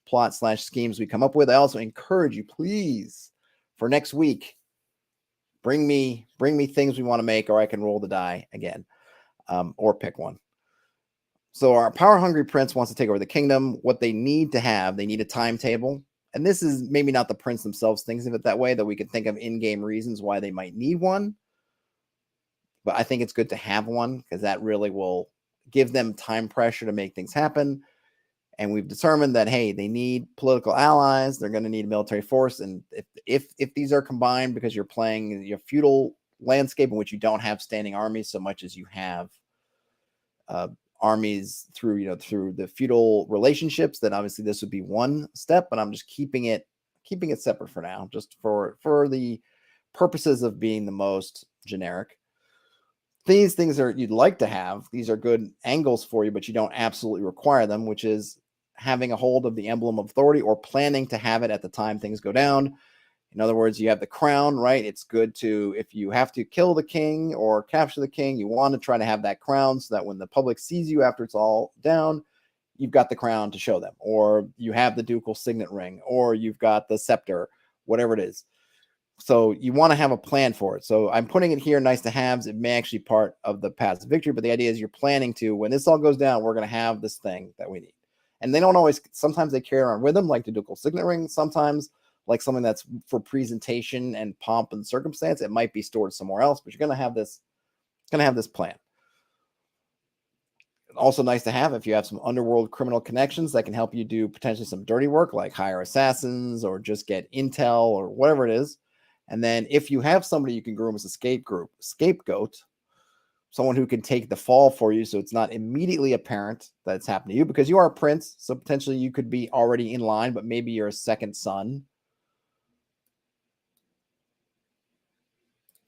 plot/schemes we come up with. I also encourage you, please, for next week, bring me things we want to make, or I can roll the die again, or pick one. So our power-hungry prince wants to take over the kingdom. What they need to have, they need a timetable. And this is maybe not the prince themselves thinks of it that way, that we could think of in-game reasons why they might need one. But I think it's good to have one because that really will give them time pressure to make things happen. And we've determined that, hey, they need political allies. They're going to need a military force. And if these are combined because you're playing your feudal landscape in which you don't have standing armies so much as you have armies through the feudal relationships, then obviously this would be one step, but I'm just keeping it separate for now, just for the purposes of being the most generic. These things are you'd like to have. These are good angles for you, but you don't absolutely require them, which is having a hold of the emblem of authority or planning to have it at the time things go down. In other words, you have the crown, right? It's good to, if you have to kill the king or capture the king, you want to try to have that crown so that when the public sees you after it's all down, you've got the crown to show them, or you have the ducal signet ring, or you've got the scepter, whatever it is. So you want to have a plan for it. So I'm putting it here, nice to haves. It may actually be part of the paths to victory, but the idea is you're planning to, when this all goes down, we're going to have this thing that we need. And they don't always, sometimes they carry around with them, like the ducal signet ring. Sometimes, like something that's for presentation and pomp and circumstance, it might be stored somewhere else, but you're going to have this plan. Also nice to have if you have some underworld criminal connections that can help you do potentially some dirty work, like hire assassins or just get intel or whatever it is. And then if you have somebody you can groom as a scapegoat, someone who can take the fall for you so it's not immediately apparent that it's happened to you, because you are a prince, so potentially you could be already in line, but maybe you're a second son.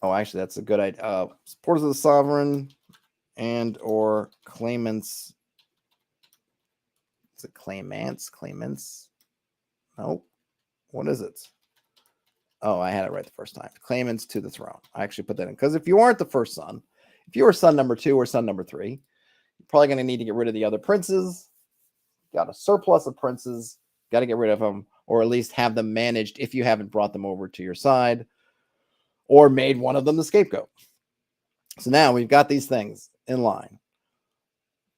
Oh, actually, that's a good idea. Supporters of the sovereign and or claimants. Is it claimants? Nope. What is it? Oh, I had it right the first time. Claimants to the throne. I actually put that in because if you aren't the first son, if you were son number 2 or son number 3, you're probably going to need to get rid of the other princes. Got a surplus of princes. Got to get rid of them, or at least have them managed if you haven't brought them over to your side or made one of them the scapegoat. So now we've got these things in line.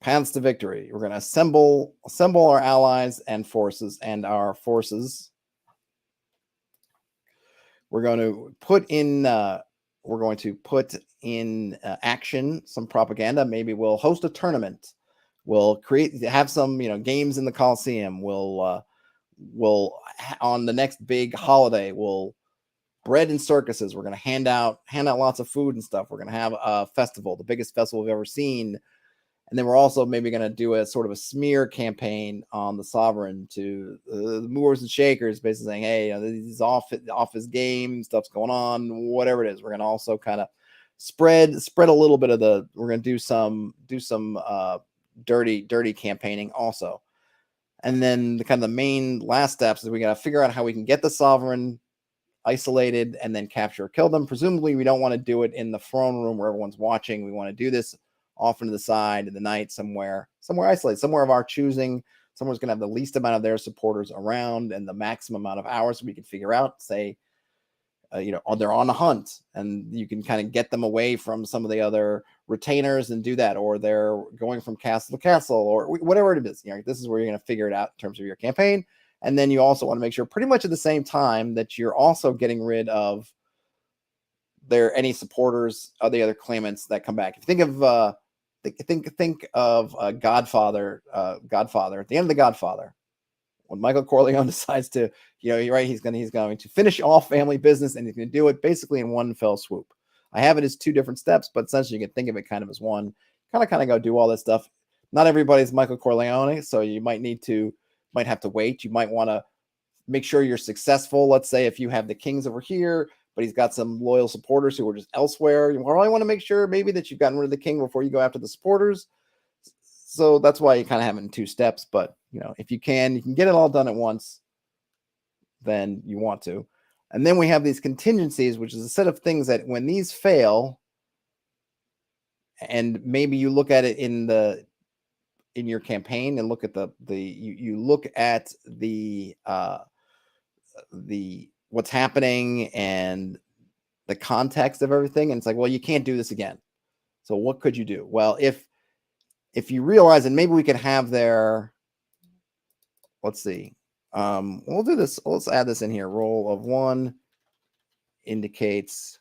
Paths to victory. We're going to assemble our allies and forces and our forces. We're going to put in action some propaganda. Maybe we'll host a tournament. We'll have some games in the Coliseum. We'll on the next big holiday, we'll bread and circuses. We're going to hand out lots of food and stuff. We're going to have a festival, the biggest festival we've ever seen. And then we're also maybe going to do a sort of a smear campaign on the sovereign to the movers and shakers, basically saying, hey, this is off his game, stuff's going on, whatever it is. We're going to also kind of spread a little bit of we're going to do some dirty campaigning also. And then the main last steps is we got to figure out how we can get the sovereign isolated and then capture or kill them. Presumably we don't want to do it in the throne room where everyone's watching. We want to do this off into the side in the night, somewhere isolated, somewhere of our choosing. Somewhere's going to have the least amount of their supporters around and the maximum amount of hours we can figure out. Say, they're on a hunt, and you can kind of get them away from some of the other retainers and do that, or they're going from castle to castle, or whatever it is. This is where you're going to figure it out in terms of your campaign. And then you also want to make sure, pretty much at the same time, that you're also getting rid of any supporters of the other claimants that come back. If you think of think of Godfather. At the end of The Godfather, when Michael Corleone decides to, he's going to finish all family business, and he's going to do it basically in one fell swoop. I have it as 2 different steps, but essentially you can think of it kind of as one. Kind of go do all this stuff. Not everybody's Michael Corleone, so you might have to wait. You might want to make sure you're successful. Let's say if you have the kings over here, but he's got some loyal supporters who are just elsewhere. You probably want to make sure maybe that you've gotten rid of the king before you go after the supporters. So that's why you kind of have it in 2 steps. But, if you can get it all done at once, then you want to. And then we have these contingencies, which is a set of things that when these fail, and maybe you look at it in your campaign and look at you look at the what's happening and the context of everything, and it's like, well, you can't do this again. So what could you do? Well, if you realize, and maybe we could have let's see, we'll do this. Let's add this in here. Roll of 1 indicates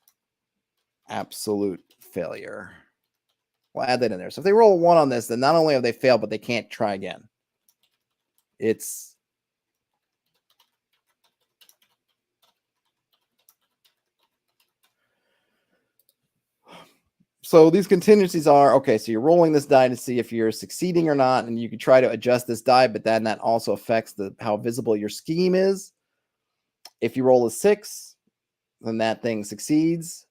absolute failure. We'll add that in there. So if they roll a 1 on this, then not only have they failed, but they can't try again. So these contingencies are, okay, so you're rolling this die to see if you're succeeding or not, and you can try to adjust this die, but then that also affects how visible your scheme is. If you roll a 6, then that thing succeeds.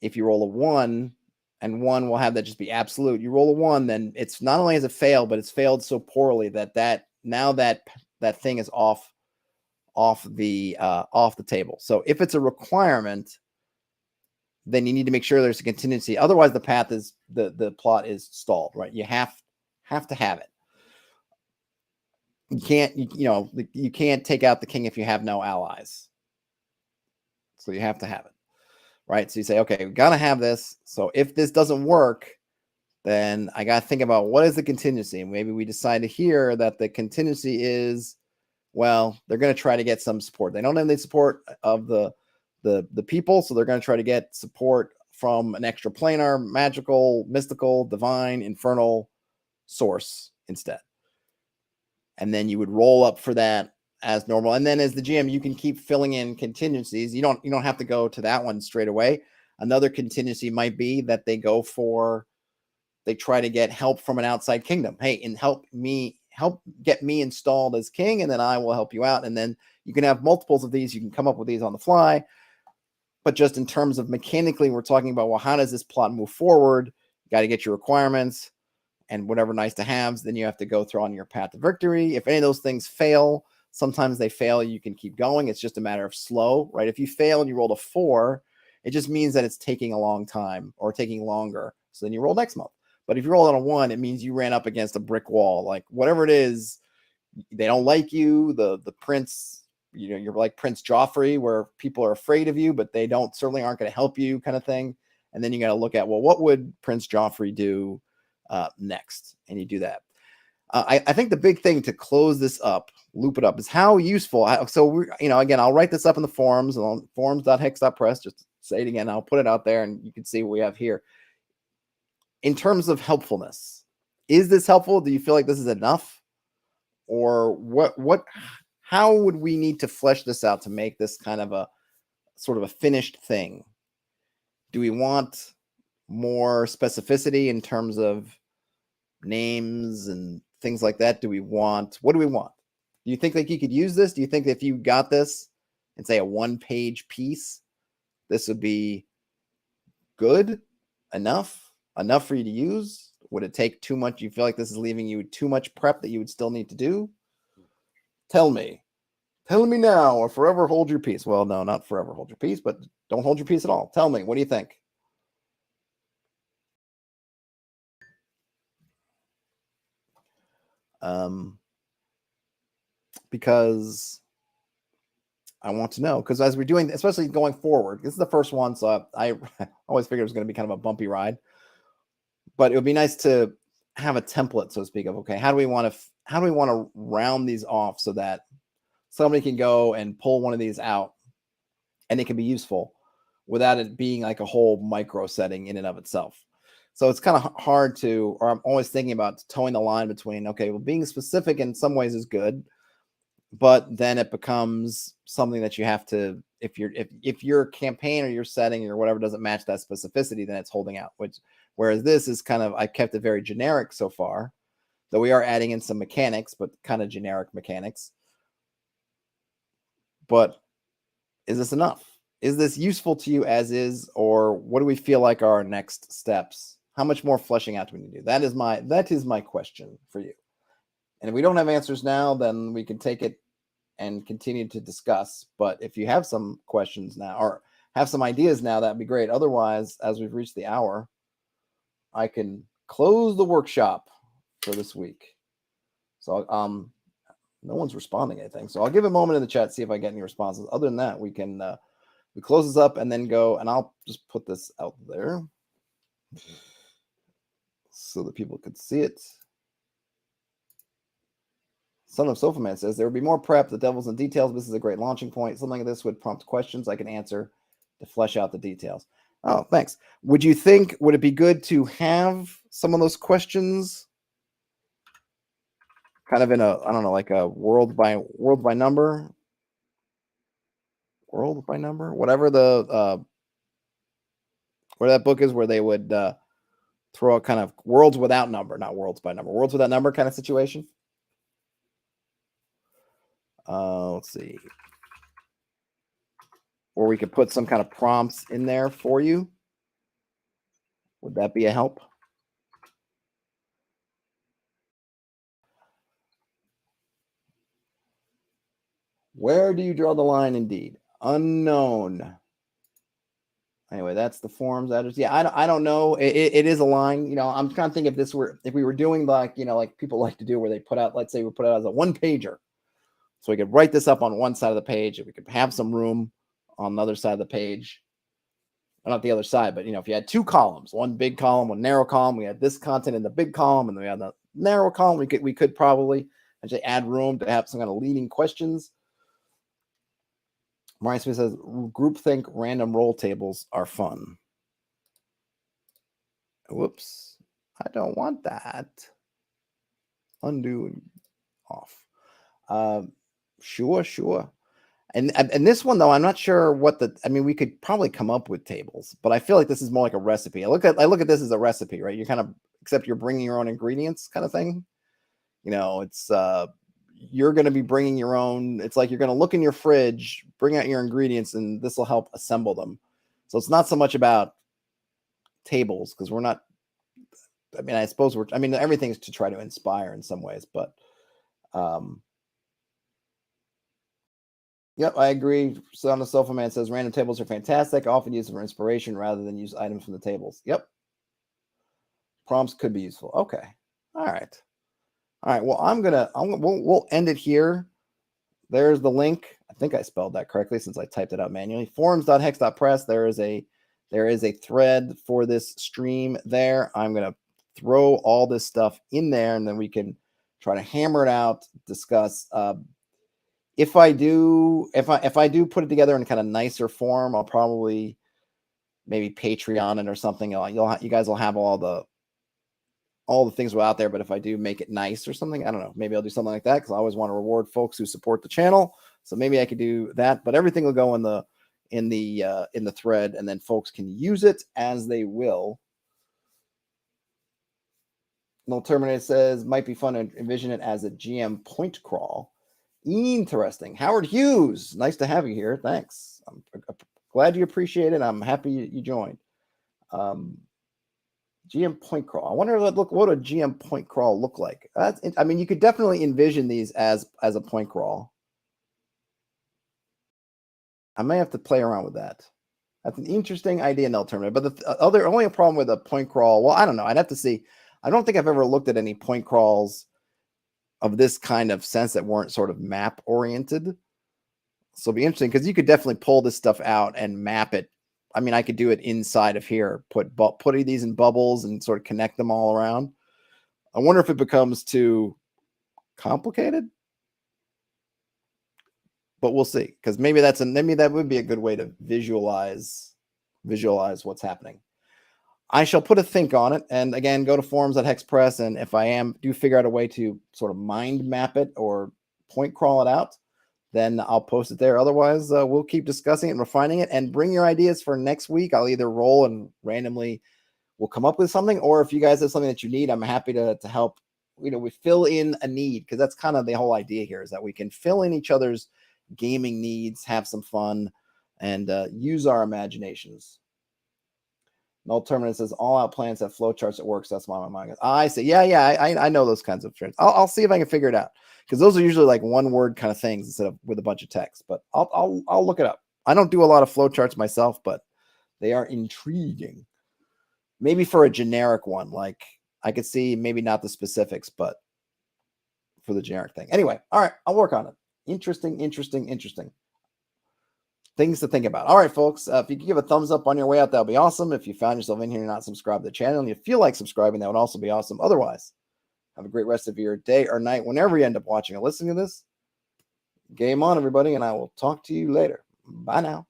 If you roll a 1, and 1 will have that just be absolute. You roll a 1, then it's not only has it failed, but it's failed so poorly that now that thing is off off the table. So if it's a requirement, then you need to make sure there's a contingency. Otherwise, the path is the plot is stalled, right? You have to have it. You can't you can't take out the king if you have no allies. So you have to have it, right? So you say, okay, we got to have this. So if this doesn't work, then I got to think about what is the contingency. Maybe we decide here that the contingency is, well, they're going to try to get some support. They don't have the support of the people, so they're going to try to get support from an extra planar, magical, mystical, divine, infernal source instead. And then you would roll up for that as normal. And then as the GM, you can keep filling in contingencies. You don't have to go to that one straight away. Another contingency might be that they try to get help from an outside kingdom. Hey, and help get me installed as king, and then I will help you out. And then you can have multiples of these. You can come up with these on the fly. But just in terms of mechanically, we're talking about, well, how does this plot move forward? You got to get your requirements and whatever nice to haves. Then you have to go through on your path to victory. If any of those things fail, sometimes they fail, you can keep going. It's just a matter of slow, right? If you fail and you rolled a 4, it just means that it's taking a long time or taking longer. So then you roll next month. But if you roll on a 1, it means you ran up against a brick wall. Like whatever it is, they don't like you. The prince, you're like Prince Joffrey, where people are afraid of you, but they certainly aren't going to help you, kind of thing. And then you got to look at, well, what would Prince Joffrey do next? And you do that. I think the big thing to close this up, loop it up, is how useful. So again, I'll write this up in the forums on forums.hex.press. Just say it again. I'll put it out there, and you can see what we have here. In terms of helpfulness, is this helpful? Do you feel like this is enough? Or how would we need to flesh this out to make this kind of a sort of a finished thing? Do we want more specificity in terms of names and things like that? What do we want? Do you think like you could use this? Do you think if you got this and say a 1-page piece, this would be good enough for you to use? Would it take too much? You feel like this is leaving you too much prep that you would still need to do? Tell me now, or forever hold your peace. Well, no, not forever hold your peace, but don't hold your peace at all. Tell me, what do you think? Because I want to know, because as we're doing, especially going forward, this is the first one, so I always figured it was going to be kind of a bumpy ride. But it would be nice to have a template, so to speak, of, okay, how do we want to round these off so that somebody can go and pull one of these out and it can be useful without it being like a whole micro setting in and of itself. So it's kind of hard or I'm always thinking about towing the line between, okay, well, being specific in some ways is good, but then it becomes something that you have to, if your campaign or your setting or whatever doesn't match that specificity, then it's holding out. Whereas this is kind of, I kept it very generic so far, though we are adding in some mechanics, but kind of generic mechanics. But is this enough? Is this useful to you as is, or what do we feel like are our next steps? How much more fleshing out do we need to do? That is my question for you. And if we don't have answers now, then we can take it and continue to discuss. But if you have some questions now or have some ideas now, that'd be great. Otherwise, as we've reached the hour, I can close the workshop for this week. So no one's responding, I think. So I'll give a moment in the chat, see if I get any responses. Other than that, we can we close this up and then go, and I'll just put this out there so that people could see it. Son of Sofa Man says, there would be more prep. The devil's in details. This is a great launching point. Something like this would prompt questions I can answer to flesh out the details. Oh, thanks. Would it be good to have some of those questions kind of in a, I don't know, like a world by number, whatever where that book is, where they would throw a kind of worlds without number, not worlds by number, worlds without number kind of situation? Let's see. Or we could put some kind of prompts in there for you. Would that be a help? Where do you draw the line? Indeed, unknown. Anyway, that's the forums address. Yeah, I don't know. It is a line. You know, I'm trying to think if we were doing like, you know, like people like to do where they put out, let's say we put it out as a one pager. So we could write this up on one side of the page, and we could have some room on the other side of the page. Well, not the other side, but you know, if you had two columns, one big column, one narrow column, we had this content in the big column, and then we had the narrow column. We could probably actually add room to have some kind of leading questions. Mariah Smith says groupthink random roll tables are fun. Whoops. I don't want that. Undo and off. Sure. And this one though, I'm not sure what we could probably come up with tables, but I feel like this is more like a recipe. I look at this as a recipe, right? You kind of, except you're bringing your own ingredients kind of thing. You know, it's you're going to be bringing your own. It's like you're going to look in your fridge, bring out your ingredients, and this will help assemble them. So it's not so much about tables, because we're not. I mean, I suppose everything's to try to inspire in some ways, but yep, I agree. So on the Sofa Man says random tables are fantastic. Often used for inspiration rather than use items from the tables. Yep. Prompts could be useful. Okay. All right. Well, we'll end it here. There's the link. I think I spelled that correctly since I typed it out manually. Forums.hex.press. There is a thread for this stream there. I'm going to throw all this stuff in there, and then we can try to hammer it out, discuss. If I do put it together in kind of nicer form, I'll probably maybe Patreon it or something. You guys will have all the things are out there. But if I do make it nice or something, I don't know. Maybe I'll do something like that, because I always want to reward folks who support the channel. So maybe I could do that. But everything will go in the thread, and then folks can use it as they will. Null Terminator says might be fun to envision it as a GM point crawl. Interesting. Howard Hughes, nice to have you here. Thanks. I'm glad you appreciate it. I'm happy you joined. GM point crawl. I wonder what a GM point crawl look like. You could definitely envision these as a point crawl. I may have to play around with that. That's an interesting idea, Null Terminator. But the only a problem with a point crawl. Well, I don't know. I'd have to see. I don't think I've ever looked at any point crawls of this kind of sense that weren't sort of map oriented. So it'll be interesting, because you could definitely pull this stuff out and map it. I mean, I could do it inside of here, put these in bubbles and sort of connect them all around. I wonder if it becomes too complicated, but we'll see, because maybe that would be a good way to visualize what's happening. I shall put a think on it, and again, go to forums.hexpress, and if I do figure out a way to sort of mind map it or point crawl it out, then I'll post it there. Otherwise, we'll keep discussing it and refining it, and bring your ideas for next week. I'll either roll and randomly we'll come up with something, or if you guys have something that you need, I'm happy to help. We fill in a need, because that's kind of the whole idea here, is that we can fill in each other's gaming needs, have some fun, and use our imaginations. Null Terminator says all out plans have flowcharts that works. That's why my mind goes. I say, I know those kinds of trends. I'll see if I can figure it out, because those are usually like one word kind of things instead of with a bunch of text. But I'll look it up. I don't do a lot of flowcharts myself, but they are intriguing. Maybe for a generic one, like I could see maybe not the specifics, but for the generic thing. Anyway, all right, I'll work on it. Interesting. Things to think about. All right, folks, if you could give a thumbs up on your way out, that would be awesome. If you found yourself in here and not subscribed to the channel and you feel like subscribing, that would also be awesome. Otherwise, have a great rest of your day or night, whenever you end up watching or listening to this. Game on, everybody, and I will talk to you later. Bye now.